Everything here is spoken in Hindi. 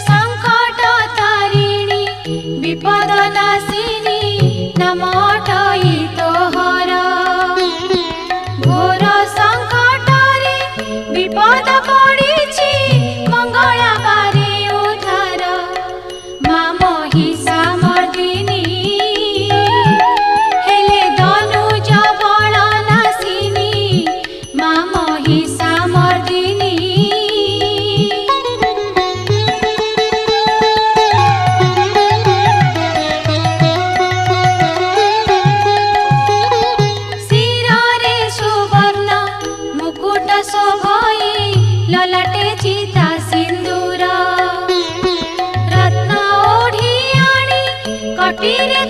संकट तारिणी विपद नाशिनी नमटई तोहर घोर संकटरे विपद पड़िछि मंगला बारे उद्धार माँ महिषामर्दिनी हेले धनुज बल नाशिनी माँ महिषामर्दिनी शिरे सुवर्ण मुकुट शोभई ललाटे चिता सिंदूर रत्न ओढ़ी आनी कटिरे